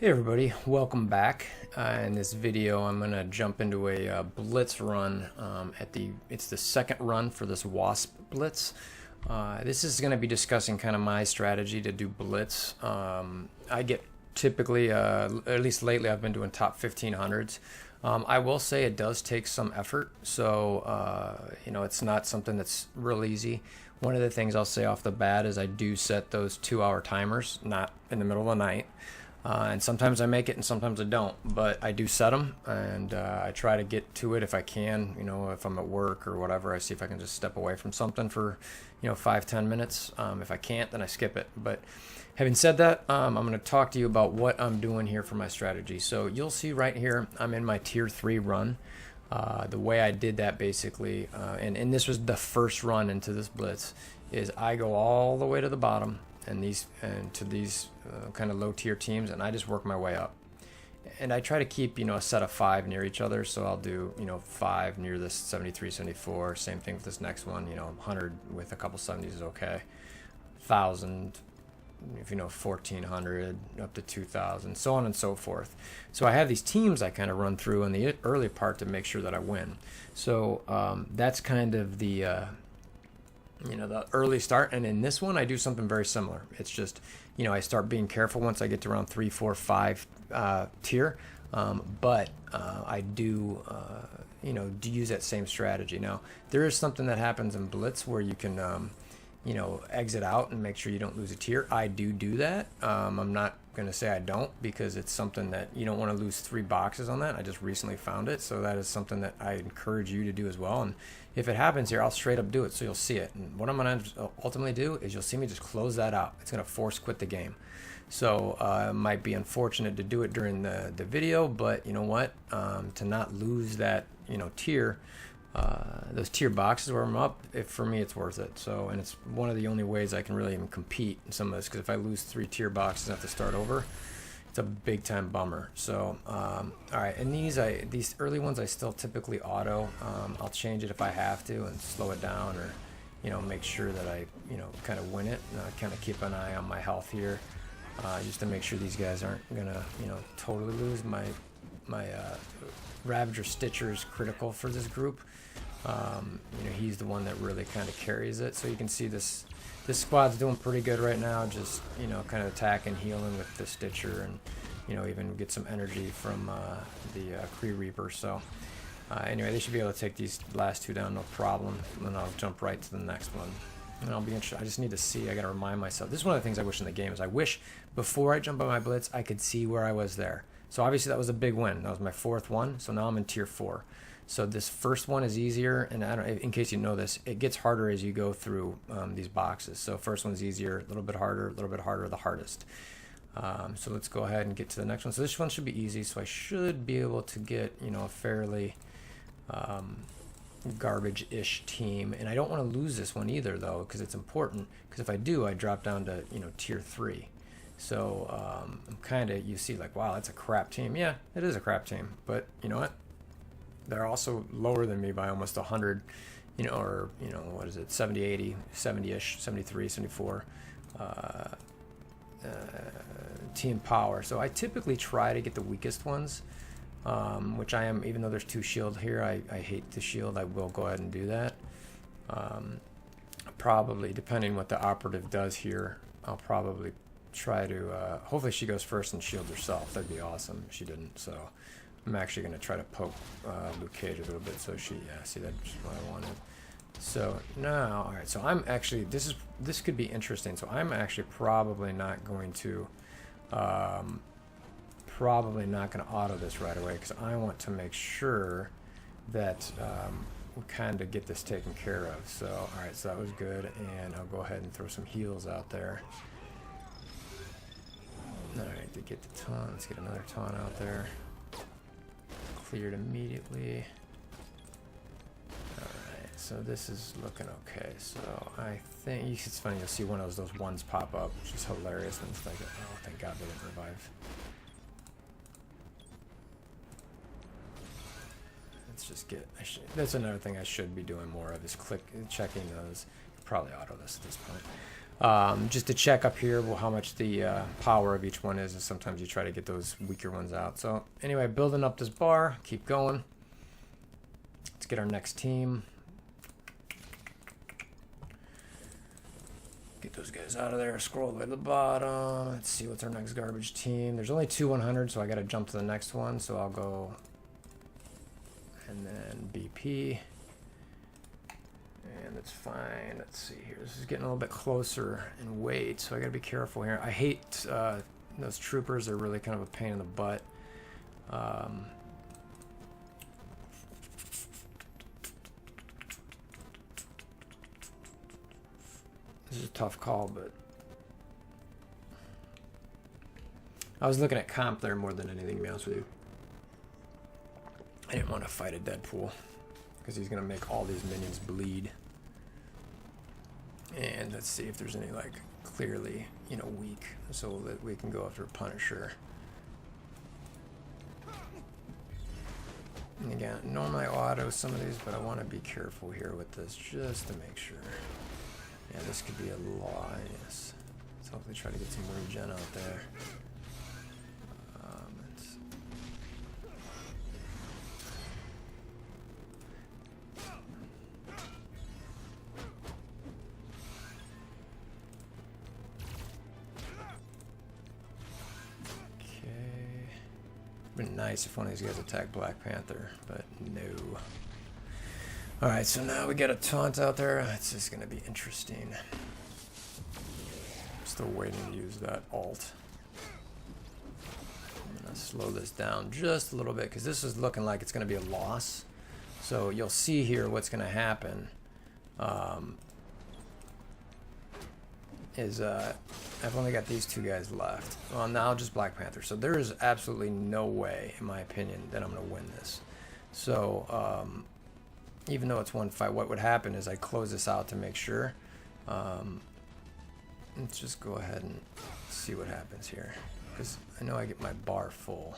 Hey everybody, welcome back. In this video I'm going to jump into a Blitz run it's the second run for this Wasp Blitz. This is going to be discussing kind of my strategy to do Blitz. I get typically, at least lately, I've been doing top 1500s. I will say it does take some effort, so it's not something that's real easy. One of the things I'll say off the bat is I do set those 2-hour timers, not in the middle of the night. And sometimes I make it and sometimes I don't, but I do set them, and I try to get to it if I can. If I'm at work or whatever, I see if I can just step away from something for 5-10 minutes. If I can't, then I skip it. But having said that, I'm going to talk to you about what I'm doing here for my strategy. So you'll see right here I'm in my tier 3 run. The way I did that basically, and this was the first run into this Blitz, is I go all the way to the bottom and to these kind of low tier teams, and I just work my way up. And I try to keep a set of 5 near each other, so I'll do 5 near this 73, 74. Same thing with this next one. 100 with a couple 70s is okay. 1,000, if 1,400 up to 2,000, so on and so forth. So I have these teams I kind of run through in the early part to make sure that I win. So that's kind of the the early start. And in this one I do something very similar. It's just I start being careful once I get to around 3, 4, 5 tier, but I do do use that same strategy. Now there is something that happens in Blitz where you can exit out and make sure you don't lose a tier. I do that. I'm not going to say I don't, because it's something that you don't want to lose 3 boxes on that. I just recently found it, so that is something that I encourage you to do as well. And if it happens here, I'll straight up do it, so you'll see it. And what I'm going to ultimately do is you'll see me just close that out. It's going to force quit the game. So it might be unfortunate to do it during the video, but you know what? To not lose that tier, those tier boxes where I'm up, for me it's worth it. So, and it's one of the only ways I can really even compete in some of this, because if I lose 3 tier boxes and have to start over, it's a big time bummer. So all right, and these early ones I still typically auto. I'll change it if I have to and slow it down, or make sure that I kind of win it. Kind of keep an eye on my health here, just to make sure these guys aren't gonna totally lose. My Ravager Stitcher is critical for this group. He's the one that really kind of carries it. So you can see this squad's doing pretty good right now, just kind of attacking, healing with the Stitcher, and even get some energy from the Kree Reaper. So anyway, they should be able to take these last 2 down no problem, and then I'll jump right to the next one. And I'll be interested. I just need to see. I got to remind myself. This is one of the things I wish in the game, is I wish before I jump on my Blitz I could see where I was there. So obviously that was a big win. That was my 4th one. So now I'm in tier 4. So this first one is easier, and in case you know this, it gets harder as you go through these boxes. So first one's easier, a little bit harder, the hardest. So let's go ahead and get to the next one. So this one should be easy. So I should be able to get a fairly garbage-ish team, and I don't want to lose this one either though, because it's important. Because if I do, I drop down to tier 3. So I'm kind of, you see, like, wow, that's a crap team. Yeah, it is a crap team, but you know what? They're also lower than me by almost 100, or what is it, 70, 80, 70-ish, 73, 74 team power. So I typically try to get the weakest ones, which I am, even though there's 2 shield here. I hate the shield. I will go ahead and do that. Probably, depending what the operative does here, I'll probably try to, hopefully she goes first and shield herself. That'd be awesome if she didn't. So I'm actually going to try to poke Luke Cage a little bit, so she, see, that's what I wanted. So now, all right, so I'm actually, this could be interesting. So I'm actually probably not going to auto this right away, because I want to make sure that we kind of get this taken care of. So all right, so that was good, and I'll go ahead and throw some heals out there. All right, to get the taunt, let's get another taunt out there. Cleared immediately. Alright, so this is looking okay. So I think it's funny, you'll see one of those ones pop up, which is hilarious, and it's like, oh, thank God they didn't revive. Let's just get, that's another thing I should be doing more of, is checking those. Probably auto this at this point. Just to check up here how much the power of each one is, and sometimes you try to get those weaker ones out. So anyway, building up this bar, keep going. Let's get our next team. Get those guys out of there, scroll way to the bottom. Let's see what's our next garbage team. There's only 2 100s, so I gotta jump to the next one. So I'll go, and then BP. And that's fine. Let's see here. This is getting a little bit closer in weight, so I gotta be careful here. I hate those troopers. They're really kind of a pain in the butt. This is a tough call, but I was looking at comp there more than anything, to be honest with you. I didn't want to fight a Deadpool because he's going to make all these minions bleed. And let's see if there's any, like, clearly, you know, weak, so that we can go after Punisher. And again, normally I auto some of these, but I want to be careful here with this just to make sure. Yeah, this could be a lot, yes. Let's hopefully try to get some regen out there. Okay. Been nice if one of these guys attacked Black Panther, but no. Alright, so now we got a taunt out there. It's just going to be interesting. Still waiting to use that alt. I'm going to slow this down just a little bit because this is looking like it's going to be a loss. So you'll see here what's going to happen is I've only got these 2 guys left. Well, now just Black Panther. So there is absolutely no way, in my opinion, that I'm going to win this. So, even though it's one fight, what would happen is I close this out to make sure. Let's just go ahead and see what happens here, because I know I get my bar full.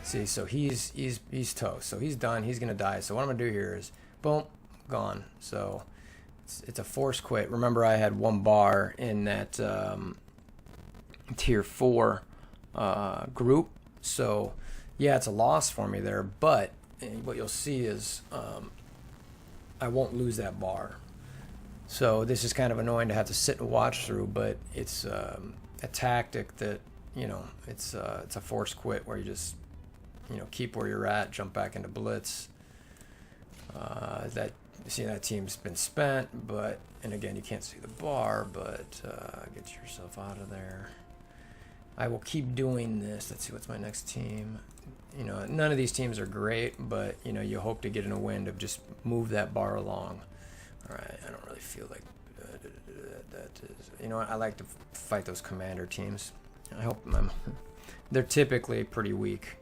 See, so he's toast. So he's done. He's gonna die. So what I'm gonna do here is, boom, gone. So it's a force quit. Remember, I had 1 bar in that tier 4 group. So yeah, it's a loss for me there, but what you'll see is I won't lose that bar. So this is kind of annoying to have to sit and watch through, but it's a tactic that, you know, it's a force quit where you just, you know, keep where you're at, jump back into Blitz. That, see, that team's been spent, but, and again, you can't see the bar, but get yourself out of there. I will keep doing this. Let's see, what's my next team? You know, none of these teams are great, but, you know, you hope to get in a win to just move that bar along. All right, I don't really feel like that is, you know what, I like to fight those commander teams. I hope they're typically pretty weak.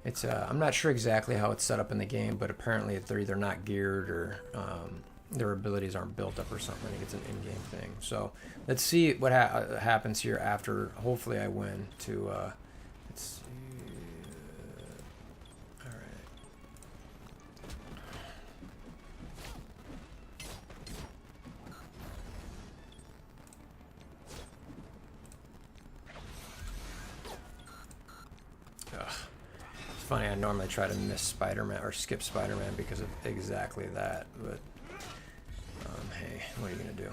It's I'm not sure exactly how it's set up in the game, but apparently they're either not geared or their abilities aren't built up or something. I think it's an in-game thing. So let's see what happens here after. Hopefully I win to let's see. All right. Ugh. It's funny, I normally try to miss Spider-Man or skip Spider-Man because of exactly that, but hey, what are you gonna do?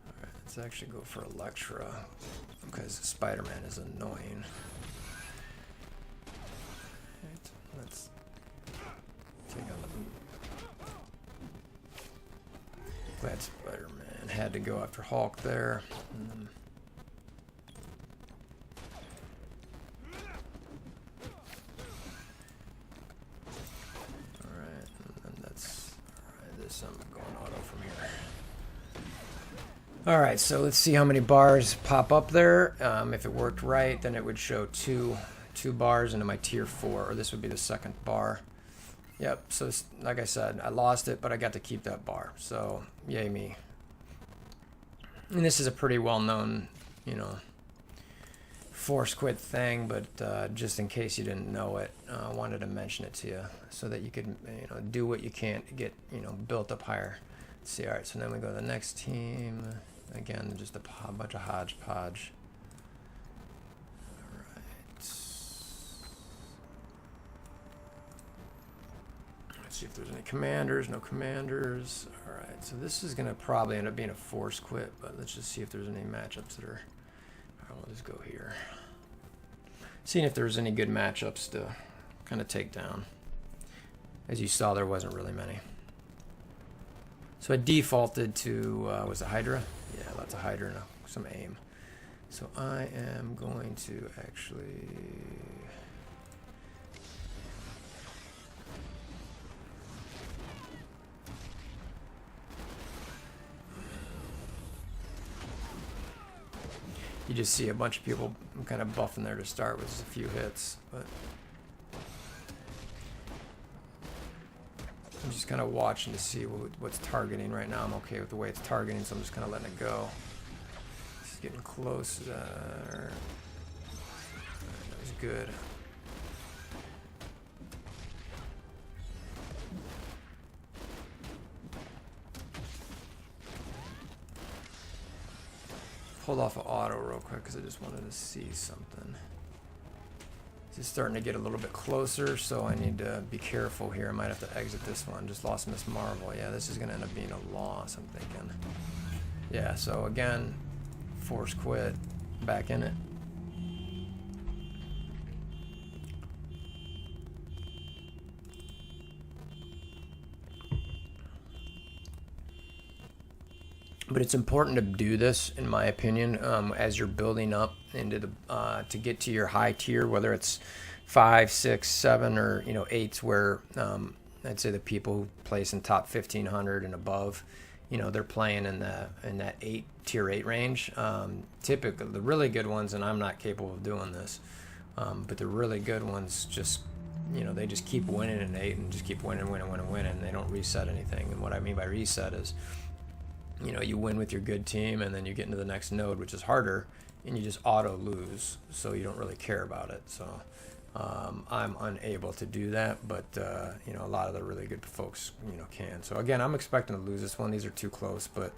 Alright, let's actually go for Elektra because Spider-Man is annoying. Right, let's take out glad Spider-Man had to go after Hulk there. I'm going auto from here. All right, so let's see how many bars pop up there. If it worked right, then it would show two bars into my tier 4, or this would be the second bar. Yep, so like I said, I lost it, but I got to keep that bar, so yay me. And this is a pretty well-known, you know, force quit thing, but just in case you didn't know it, I wanted to mention it to you so that you could, you know, do what you can to get, you know, built up higher. Let's see. All right, so then we go to the next team. Again, just a bunch of hodgepodge. All right. Let's see if there's any commanders. No commanders. All right, so this is going to probably end up being a force quit, but let's just see if there's any matchups that are... All right, we'll just go here. Seeing if there's any good matchups to kind of take down. As you saw, there wasn't really many. So I defaulted to, was it Hydra? Yeah, lots of Hydra and some aim. So I am going to actually... You just see a bunch of people kind of buffing there to start with just a few hits, but I'm just kind of watching to see what's targeting right now. I'm okay with the way it's targeting, so I'm just kind of letting it go. It's getting close. That was good. Hold off of auto real quick because I just wanted to see something. It's starting to get a little bit closer, so I need to be careful here. I might have to exit this one. Just lost Miss Marvel. Yeah, this is going to end up being a loss, I'm thinking. Yeah, so again, force quit, back in it. But it's important to do this, in my opinion, as you're building up into the to get to your high tier, whether it's 5, 6, 7, or 8s, where I'd say the people who place in top 1500 and above, they're playing in that tier 8 range. Typically, the really good ones, and I'm not capable of doing this, but the really good ones just they just keep winning in 8 and just keep winning, and they don't reset anything. And what I mean by reset is, you win with your good team, and then you get into the next node, which is harder, and you just auto lose, so you don't really care about it. So I'm unable to do that, but a lot of the really good folks can. So again, I'm expecting to lose this one. These are too close, but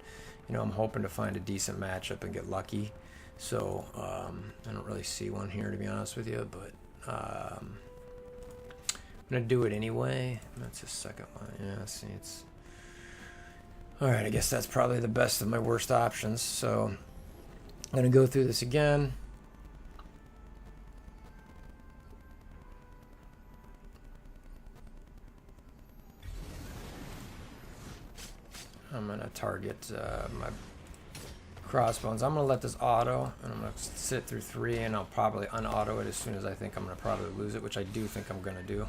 I'm hoping to find a decent matchup and get lucky. So I don't really see one here, to be honest with you, but I'm gonna do it anyway. That's the second one. Yeah, see, it's all right. I guess that's probably the best of my worst options. So I'm gonna go through this again. I'm gonna target my crossbones. I'm gonna let this auto, and I'm gonna sit through 3, and I'll probably unauto it as soon as I think I'm gonna probably lose it, which I do think I'm gonna do.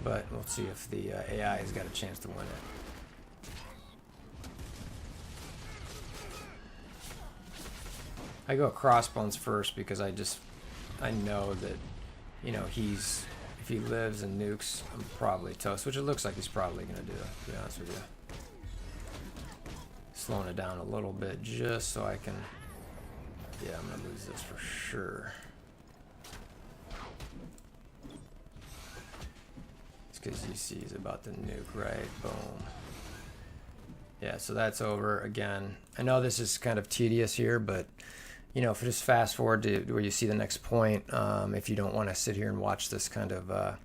But we'll see if the AI has got a chance to win it. I go crossbones first because I know that if he lives and nukes, I'm probably toast, which it looks like he's probably gonna do, to be honest with you. Slowing it down a little bit just so I can, yeah, I'm gonna lose this for sure. It's because he's about to nuke, right? Boom. Yeah, so that's over again. I know this is kind of tedious here, but if you just fast forward to where you see the next point, if you don't want to sit here and watch this kind of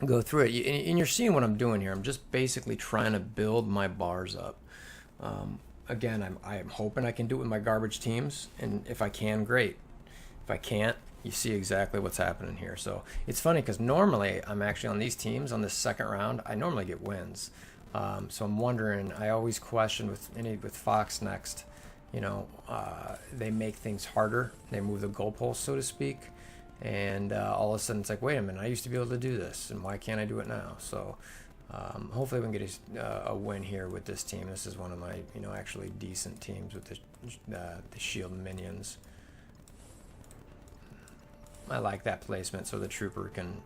go through it, and you're seeing what I'm doing here. I'm just basically trying to build my bars up. Again, I'm hoping I can do it with my garbage teams, and if I can, great. If I can't, you see exactly what's happening here. So it's funny because normally I'm actually on these teams on this second round. I normally get wins. So I'm wondering. I always question with Fox Next. They make things harder. They move the goalposts, so to speak, and all of a sudden it's like, wait a minute, I used to be able to do this, and why can't I do it now? So hopefully we can get a win here with this team. This is one of my actually decent teams with the shield minions. I like that placement, so the trooper can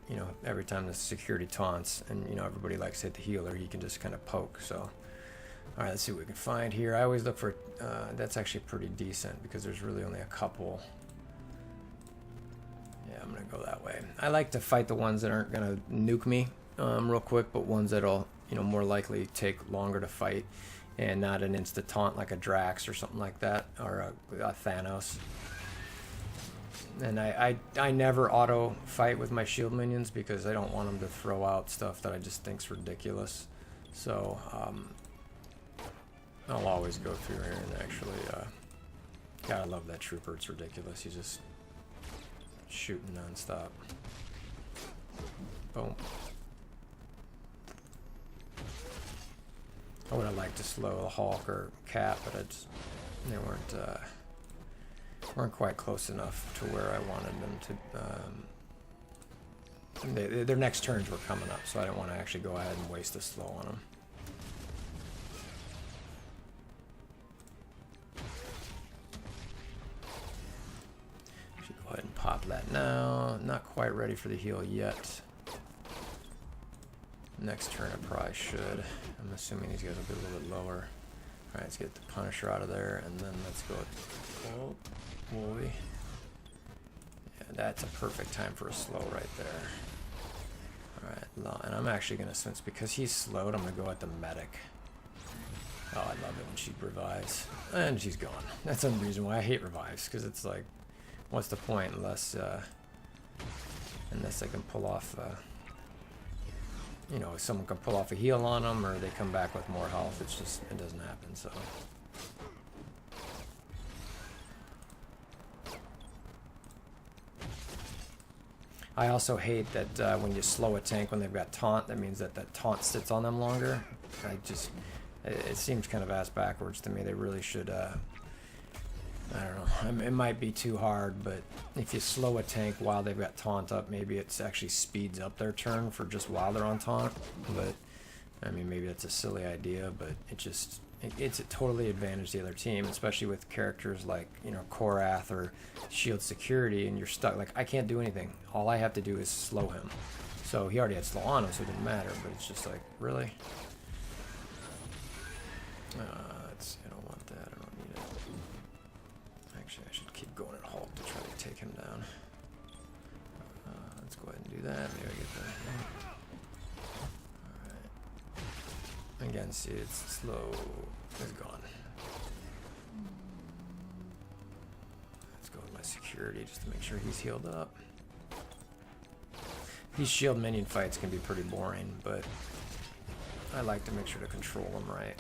every time the security taunts and everybody likes to hit the healer, he can just kind of poke. So all right, let's see what we can find here. I always look for, that's actually pretty decent because there's really only a couple. Yeah, I'm going to go that way. I like to fight the ones that aren't going to nuke me real quick, but ones that'll, you know, more likely take longer to fight, and not an insta taunt like a Drax or something like that, or a Thanos. And I never auto fight with my shield minions because I don't want them to throw out stuff that I just think's ridiculous. So I'll always go through here and actually, God, I love that trooper. It's ridiculous. He's just shooting non-stop. Boom. I would have liked to slow the Hulk or Cap, but they weren't quite close enough to where I wanted them to. Their next turns were coming up, so I didn't want to actually go ahead and waste a slow on them. Should go ahead and pop that now. Not quite ready for the heal yet. Next turn I probably should. I'm assuming these guys will be a little bit lower. Alright, let's get the Punisher out of there, and then let's go with, oh, Woolly. Yeah, that's a perfect time for a slow right there. Alright, and I'm actually going to, since because he's slowed, I'm going to go at the medic. Oh, I love it when she revives. And she's gone. That's one reason why I hate revives, because it's like, what's the point unless I can pull off, you know, someone can pull off a heal on them, or they come back with more health. It's just, it doesn't happen, so. I also hate that when you slow a tank when they've got taunt, that means that that taunt sits on them longer. It seems kind of ass backwards to me. They really should, I don't know, it might be too hard, but if you slow a tank while they've got taunt up, maybe it actually speeds up their turn for just while they're on taunt. But, I mean, maybe that's a silly idea, but it's a totally advantage the other team, especially with characters like, you know, Korath or Shield Security, and you're stuck. Like, I can't do anything. All I have to do is slow him. So he already had slow on him, so it didn't matter, but it's just like, really? I don't want that. I don't need it. Actually, I should keep going at Hulk to try to take him down. Let's go ahead and do that. Maybe I get that. Alright. Again, see, it's slow. It's gone. Let's go with my security just to make sure he's healed up. These shield minion fights can be pretty boring, but I like to make sure to control them right.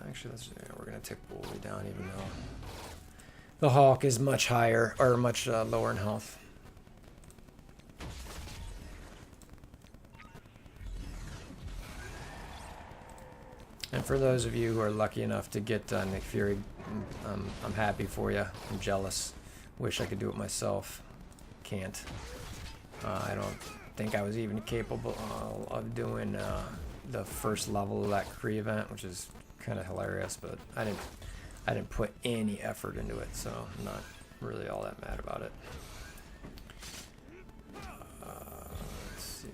Actually, we're going to tick Bully down, even though the Hawk is much higher, or much lower in health. And for those of you who are lucky enough to get Nick Fury, I'm happy for you. I'm jealous. Wish I could do it myself. Can't. I don't think I was even capable of doing the first level of that Kree event, which is kind of hilarious, but I didn't put any effort into it, so I'm not really all that mad about it. Let's see.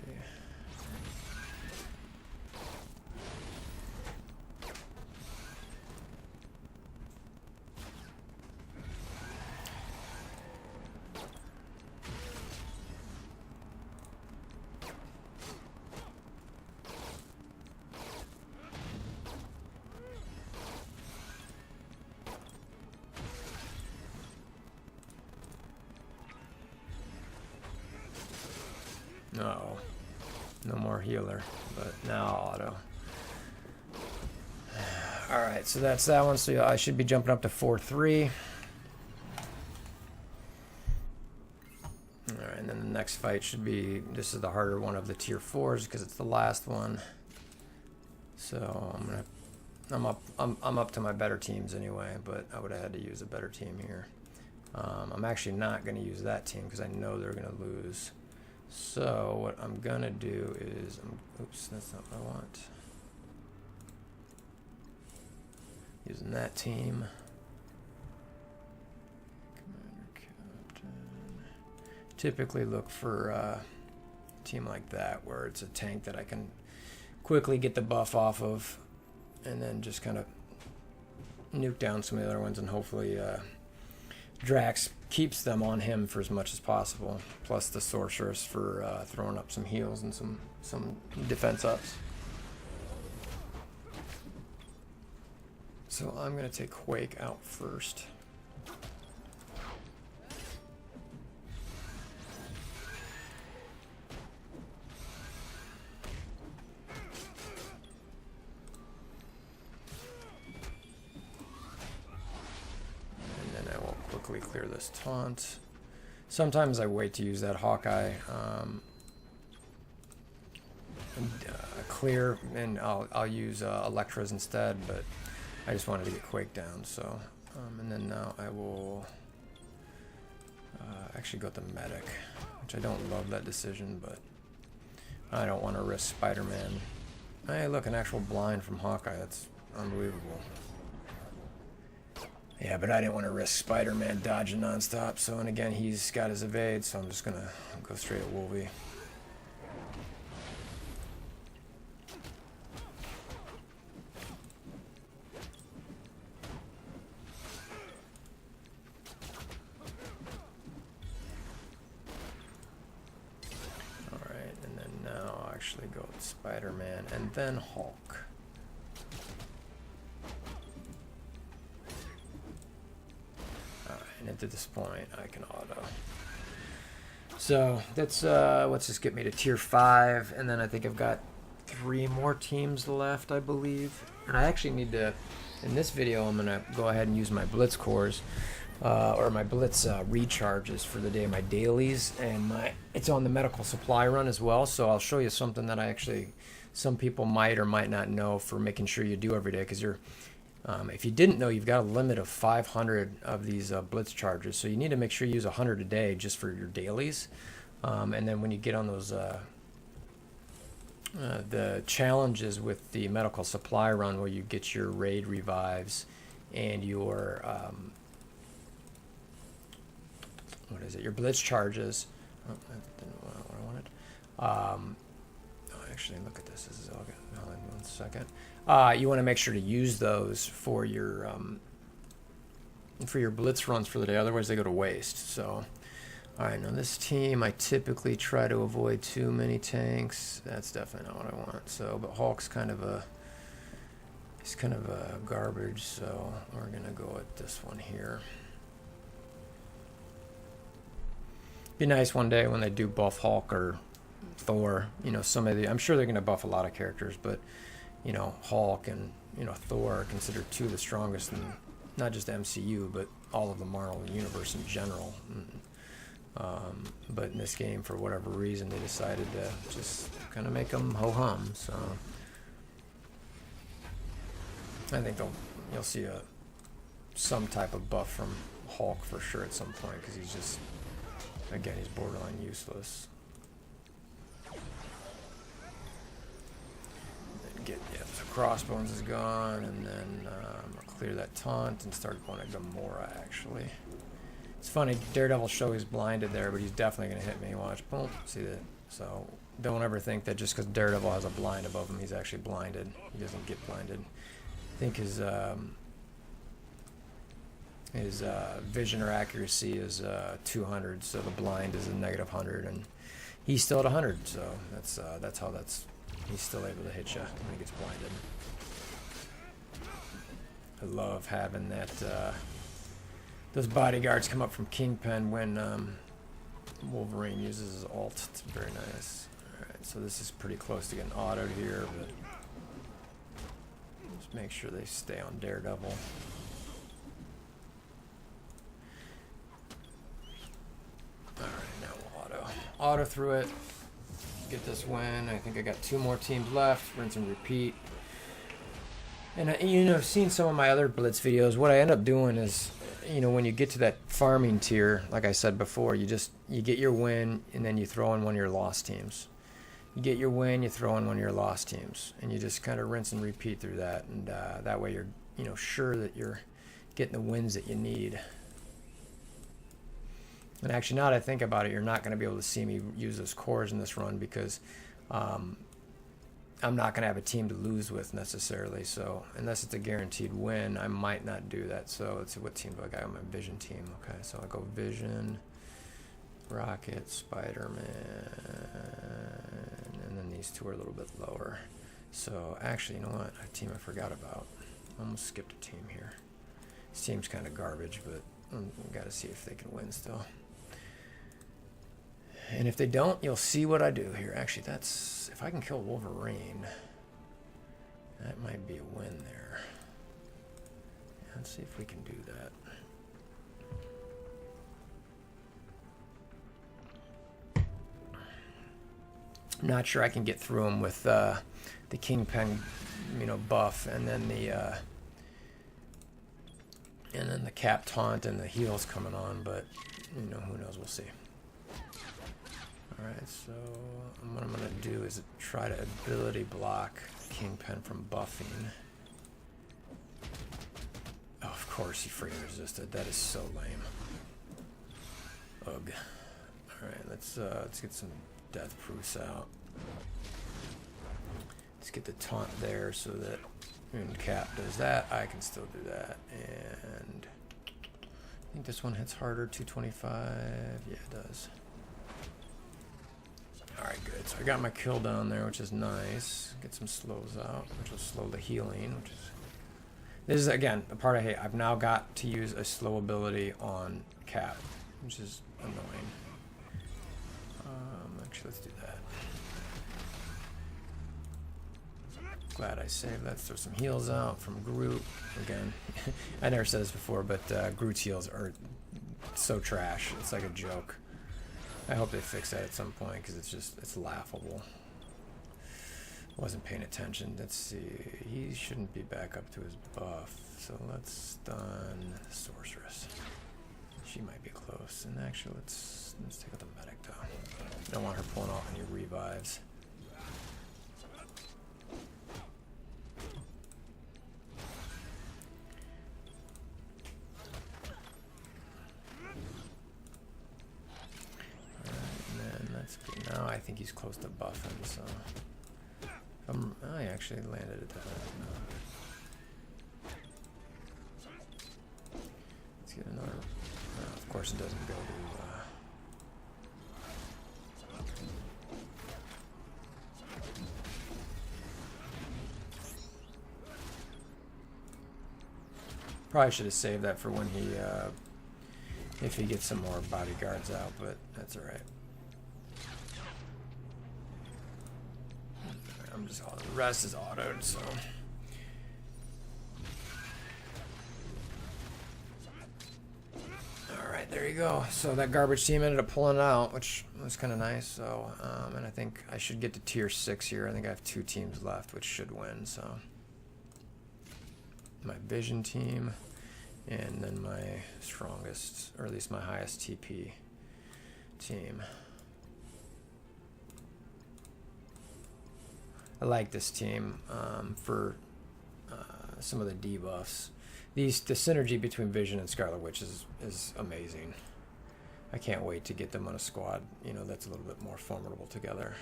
No, no more healer, but now auto. Alright, so that's that one. So I should be jumping up to 4-3. Alright, and then the next fight should be, this is the harder one of the tier 4s because it's the last one. So I'm up to my better teams anyway, but I would have had to use a better team here. I'm actually not going to use that team because I know they're going to lose. So what I'm gonna do is, oops, that's not what I want. Using that team. Commander Captain. Typically look for a team like that where it's a tank that I can quickly get the buff off of, and then just kind of nuke down some of the other ones and hopefully Drax keeps them on him for as much as possible, plus the Sorceress for throwing up some heals and some defense ups. So I'm going to take Quake out first. Clear this taunt. Sometimes I wait to use that Hawkeye clear, and I'll use Electras instead, but I just wanted to get Quake down. So and then now I will actually go with the medic, which I don't love that decision, but I don't want to risk Spider-Man. Hey, look, an actual blind from Hawkeye. That's unbelievable. Yeah, but I didn't want to risk Spider-Man dodging nonstop. So, and again, he's got his evade, so I'm just going to go straight at Wolvie. Alright, and then now I'll actually go with Spider-Man and then Hulk. And at this point, I can auto. So that's what's this get me to tier 5, and then I think I've got 3 more teams left, I believe. And I actually need to, in this video, I'm gonna go ahead and use my Blitz cores, or my Blitz recharges for the day, my dailies, and it's on the medical supply run as well. So I'll show you something that some people might or might not know for making sure you do every day, because if you didn't know, you've got a limit of 500 of these Blitz charges, so you need to make sure you use 100 a day just for your dailies. And then when you get on those the challenges with the medical supply run, where you get your raid revives and your your Blitz charges. Oh, that didn't want what I wanted. Actually, look at this. This is all good. Hold on 1 second. You want to make sure to use those for your Blitz runs for the day. Otherwise, they go to waste. So, all right. Now this team, I typically try to avoid too many tanks. That's definitely not what I want. So, but Hulk's kind of a garbage. So we're gonna go with this one here. Be nice one day when they do buff Hulk or Thor. You know, I'm sure they're gonna buff a lot of characters, but you know, Hulk and Thor are considered 2 of the strongest in not just the MCU, but all of the Marvel universe in general. But in this game, for whatever reason, they decided to just kind of make them ho-hum. So I think you'll see some type of buff from Hulk for sure at some point, because he's just, again, he's borderline useless. So Crossbones is gone, and then I'll clear that taunt and start going at Gamora, actually. It's funny, Daredevil show he's blinded there, but he's definitely going to hit me. Watch, boom, see that? So don't ever think that just because Daredevil has a blind above him, he's actually blinded. He doesn't get blinded. I think his vision or accuracy is 200, so the blind is a -100, and he's still at 100, so that's how he's still able to hit you when he gets blinded. I love having that those bodyguards come up from Kingpin when Wolverine uses his ult. It's very nice. Alright, so this is pretty close to getting autoed here, but just make sure they stay on Daredevil. Alright, now we'll auto through it. Get this win. I think I got 2 more teams left. Rinse and repeat. And I've seen some of my other Blitz videos. What I end up doing is, when you get to that farming tier, like I said before, you get your win, and then you throw in one of your lost teams. You get your win, you throw in one of your lost teams, and you just kind of rinse and repeat through that, and that way you're sure that you're getting the wins that you need. And actually, now that I think about it, you're not going to be able to see me use those cores in this run, because I'm not going to have a team to lose with necessarily. So unless it's a guaranteed win, I might not do that. So let's see, what team do I got on my Vision team? Okay, so I go Vision, Rocket, Spider-Man, and then these two are a little bit lower. So actually, you know what? A team I forgot about. Almost skipped a team here. This team's kind of garbage, but we got to see if they can win still. And if they don't, you'll see what I do here. Actually, that's, if I can kill Wolverine, that might be a win there. Let's see if we can do that. I'm not sure I can get through him with the Kingpin, you know, buff, and then the Cap taunt and the heals coming on, but you know, who knows? We'll see. All right, so what I'm gonna do is try to ability block Kingpin from buffing. Oh, of course he freaking resisted. That is so lame. Ugh. All right, let's get some death proofs out. Let's get the taunt there so that when Cap does that, I can still do that. And I think this one hits harder, 225. Yeah, it does. Alright, good. So I got my kill down there, which is nice. Get some slows out, which will slow the healing, which is... This is, again, the part I hate. I've now got to use a slow ability on Cap, which is annoying. Actually, let's do that. Glad I saved. Let's throw some heals out from Groot. Again, I never said this before, but Groot's heals are so trash. It's like a joke. I hope they fix that at some point, because it's laughable. Wasn't paying attention. Let's see. He shouldn't be back up to his buff. So let's stun the Sorceress. She might be close. And actually, let's take out the medic though. Don't want her pulling off any revives. Now I think he's close to buffing, so I actually landed at that. Let's get another. Of course, it doesn't go to. Probably should have saved that for when he, if he gets some more bodyguards out, but that's all right. I'm just all, the rest is autoed, so. Alright, there you go. So that garbage team ended up pulling it out, which was kind of nice. So, and I think I should get to tier 6 here. I think I have 2 teams left, which should win, so. My Vision team, and then my strongest, or at least my highest TP team. I like this team for some of the debuffs. The synergy between Vision and Scarlet Witch is amazing. I can't wait to get them on a squad, you know, that's a little bit more formidable together.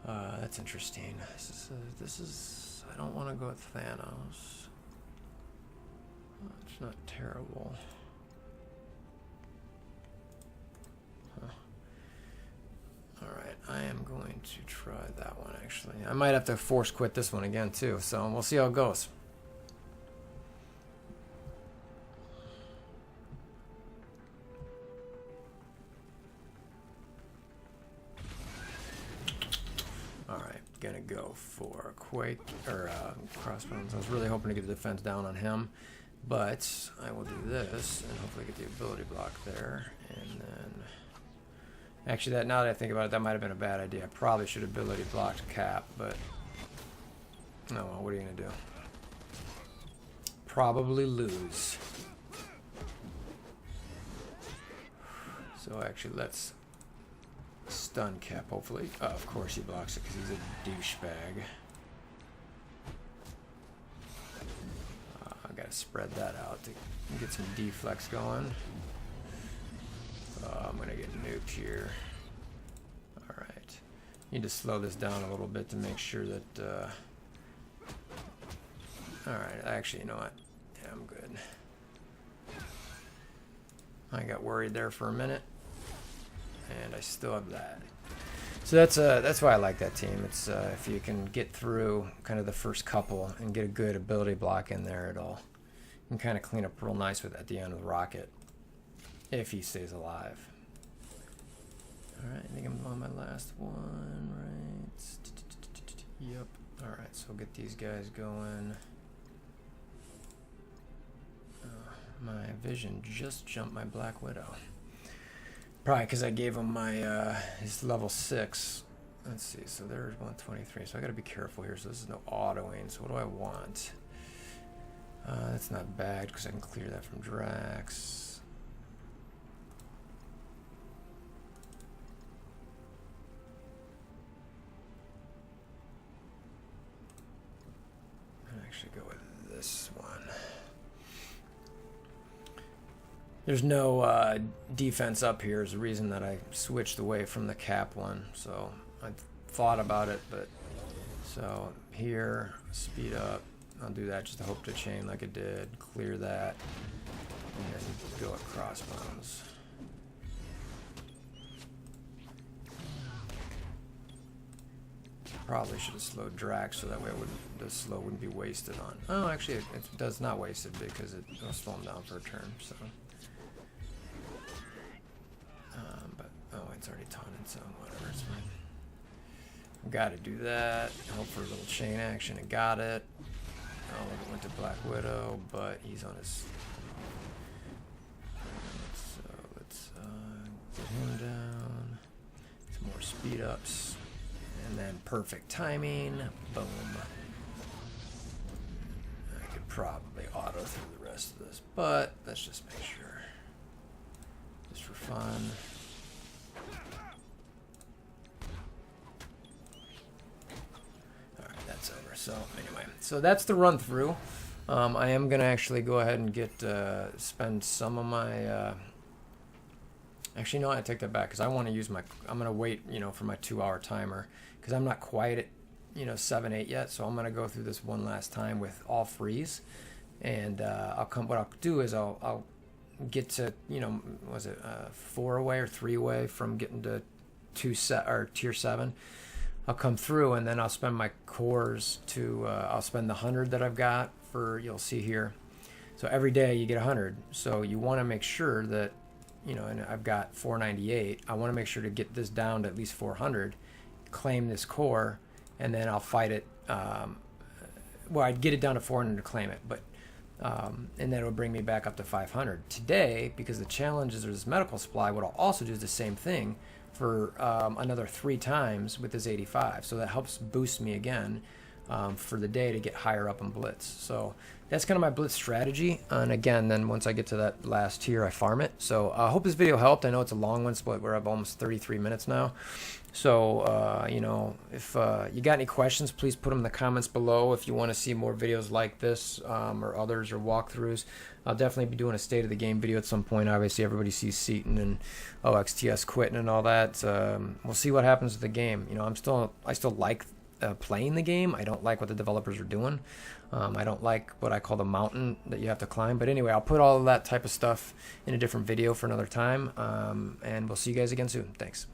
That's interesting. This is I don't want to go with Thanos. It's not terrible. Alright, I am going to try that one actually. I might have to force quit this one again too, so we'll see how it goes. Alright, gonna go for Quake, or Crossbones. I was really hoping to get the defense down on him, but I will do this and hopefully get the ability block there, and then... Actually, now that I think about it, that might have been a bad idea. I probably should have ability blocked Cap, but... Oh well, what are you going to do? Probably lose. So actually, let's stun Cap, hopefully. Oh, of course he blocks it, because he's a douchebag. I got to spread that out to get some deflex going. I'm gonna get nuked here. Alright. Need to slow this down a little bit to make sure that... Alright, actually, you know what? Yeah, I'm good. I got worried there for a minute. And I still have that. So that's why I like that team. It's if you can get through kind of the first couple and get a good ability block in there, you can kind of clean up real nice with at the end of the rocket, if he stays alive. All right, I think I'm on my last one, right? Yep. All right, so we'll get these guys going. My vision just jumped my Black Widow. Probably because I gave him my his level 6. Let's see, so there's 123. So I got to be careful here. So this is no autoing. So what do I want? That's not bad because I can clear that from Drax. I'll actually go with this one. There's no defense up here is the reason that I switched away from the cap one. So I thought about it, but so here, speed up. I'll do that just to hope to chain like it did. Clear that, and then go across bounds. Probably should have slowed Drax so that way the slow wouldn't be wasted on. Oh, actually, it does not waste it because it'll slow him down for a turn. So. It's already taunted, so whatever, it's fine. Got to do that. Hope for a little chain action. It got it. Oh, it went to Black Widow, but he's on his... So let's get him down. Some more speed ups. And then perfect timing. Boom. I could probably auto through the rest of this, but let's just make sure. Just for fun. So anyway, so that's the run through. I am gonna actually go ahead and get spend some of my. Actually, no, I take that back because I want to use my. I'm gonna wait, for my 2-hour timer because I'm not quite at 7, 8 yet. So I'm gonna go through this one last time with all freeze, and I'll come. What I'll do is I'll get to was it 4 away or 3 away from getting to tier 7. I'll come through and then I'll spend my cores to, I'll spend the 100 that I've got for, you'll see here. So every day you get 100. So you want to make sure that, and I've got 498. I want to make sure to get this down to at least 400, claim this core, and then I'll fight it. Well, I'd get it down to 400 to claim it, but, and then it would bring me back up to 500. Today, because the challenges are this medical supply, what I'll also do is the same thing for another 3 times with this 85, so that helps boost me again for the day to get higher up in Blitz. So that's kind of my Blitz strategy, and again, then once I get to that last tier, I farm it. So I hope this video helped. I know it's a long one, but we're up almost 33 minutes now. So if you got any questions, please put them in the comments below. If you want to see more videos like this or others or walkthroughs, I'll definitely be doing a state of the game video at some point. Obviously, everybody sees Seaton and OXTS quitting and all that. We'll see what happens with the game. I still like playing the game. I don't like what the developers are doing. I don't like what I call the mountain that you have to climb. But anyway, I'll put all of that type of stuff in a different video for another time. And we'll see you guys again soon. Thanks.